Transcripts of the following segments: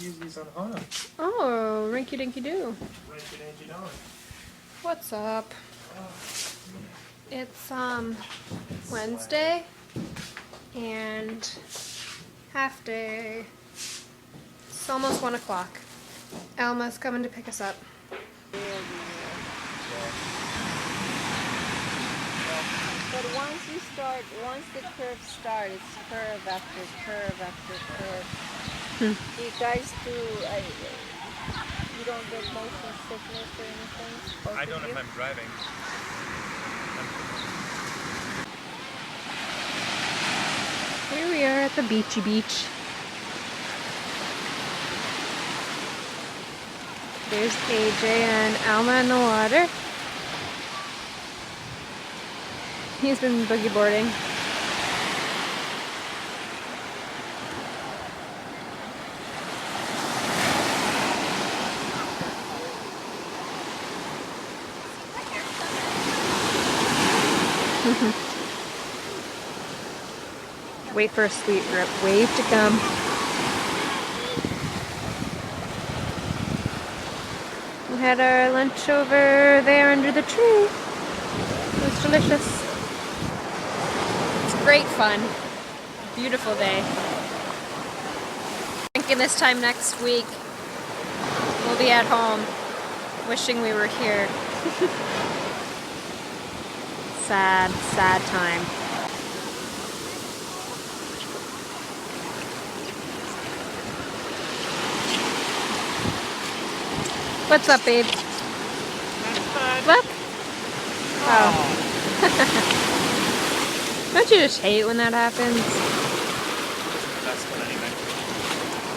use these on Hana. Oh, rinky dinky doo. Rinky dinky don. What's up? It's Wednesday and half day. It's almost 1 o'clock. Alma's coming to pick us up. But once the curve starts, it's curve after curve after curve. You guys do, you don't get motion sickness or anything? I don't if I'm driving. Here we are at the beachy beach. There's AJ and Alma in the water. He's been boogie boarding. Wait for a sweet wave to come. We had our lunch over there under the tree. It was delicious. It's great fun. Beautiful day. Thinking this time next week we'll be at home, wishing we were here. Sad, sad time. What's up, babe? Look. Oh. Don't you just hate when that happens? That's fun anyway.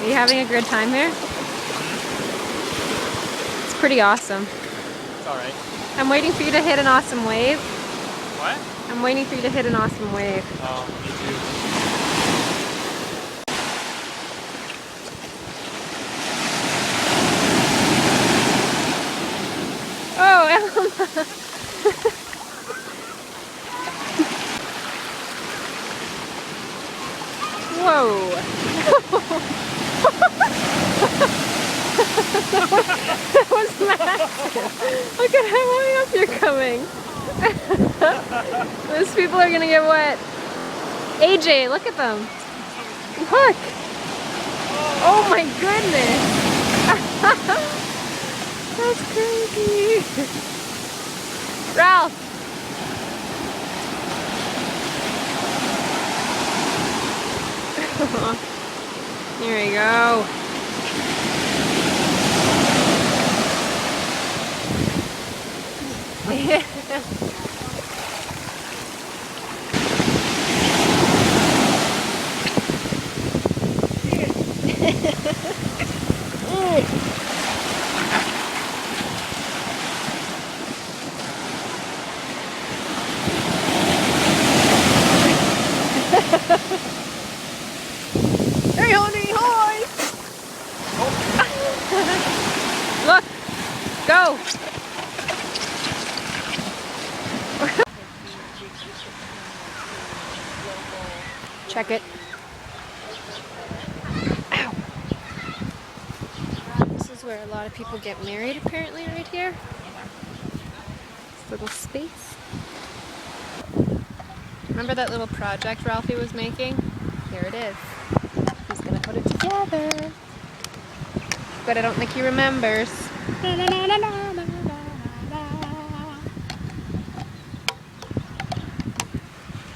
Are you having a good time here? It's pretty awesome. It's alright. I'm waiting for you to hit an awesome wave. What? I'm waiting for you to hit an awesome wave. Oh, me too. Oh, Alma! Whoa! That was massive! Look at how high up you're coming! Those people are gonna get wet. AJ, look at them! Look! Oh my goodness! That's crazy! Ralph! Here we go. Hey, honey, hi! Look, go! Check it. Ow. This is where a lot of people get married, apparently, right here. This little space. Remember that little project Ralphie was making? Here it is. He's gonna put it together. But I don't think he remembers.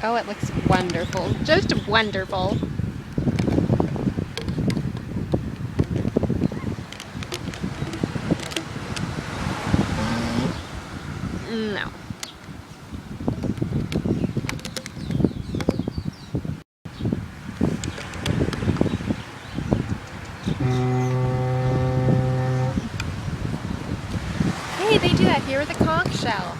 Oh, it looks wonderful. Just wonderful. No. Hey, they do that here with a conch shell.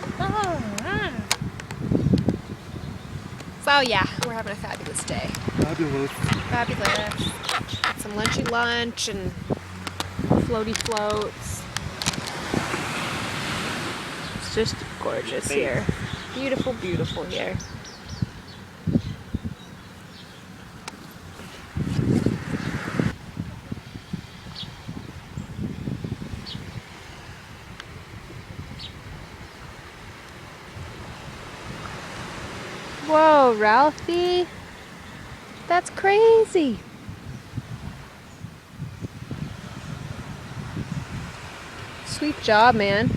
So yeah, we're having a fabulous day. Fabulous. Fabulous. Got some lunchy lunch and floaty floats. It's just gorgeous here. Beautiful, beautiful here. Wow, Ralphie. That's crazy. Sweet job, man.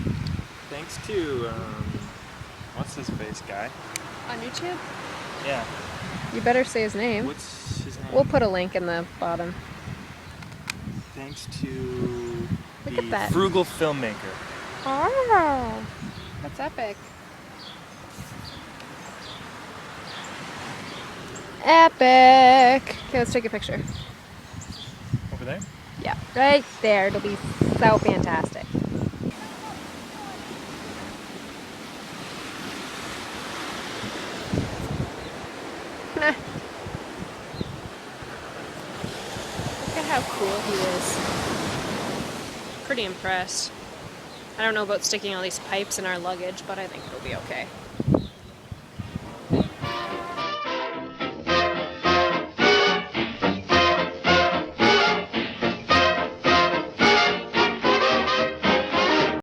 Thanks to, what's his face guy? On YouTube? Yeah. You better say his name. What's his name? We'll put a link in the bottom. Thanks to Look the at that. frugal filmmaker. Oh, that's epic. Epic. Okay, let's take a picture. Over there? Yeah, right there. It'll be so fantastic. Look at how cool he is. Pretty impressed. I don't know about sticking all these pipes in our luggage, but I think it'll be okay.